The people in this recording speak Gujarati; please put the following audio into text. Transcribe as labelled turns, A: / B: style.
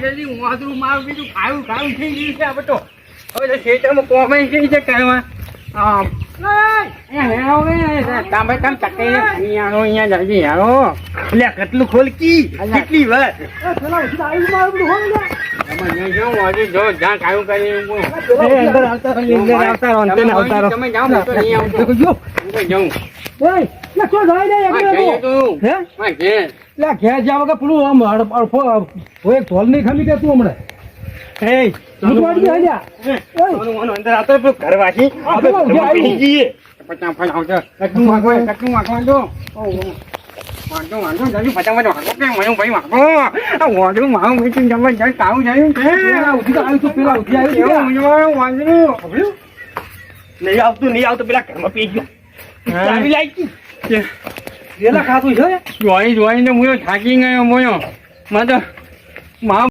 A: જલ્દી વાંદરું મારું બીજું ખાયું ખાયું થઈ ગયું છે હવે તો હવે તો ખેતરમાં કોમે છે જે કરવા તમે કેમ ચક્કરી અહીંયા જલ્દી હેરો એટલે કેટલું ખોલકી કેટલી વાર જો જ્યાં કાયું કરી તમે જાઓ જાઉં
B: ઘેર જાવ કે પેલું આમ ઢોલ નહીં ખાલી કે તું હમણાં
A: અંદર આવતો ઘર વાસી જઈએ ફટાફટ આવજો કટનું વાંચવા વાંધો જલ્દી ફટાફટ વાંચો કે મને ભાઈ વાંચો વાંધો મારું મીટિંગ જમવા જાય કાવું જાય
B: નહીં આવતું પેલા ઘરમાં પી ગયો ચાવી લાગી પેલા ખાતું છે
A: જોઈને હું થાકી ગયો મોયો મને તો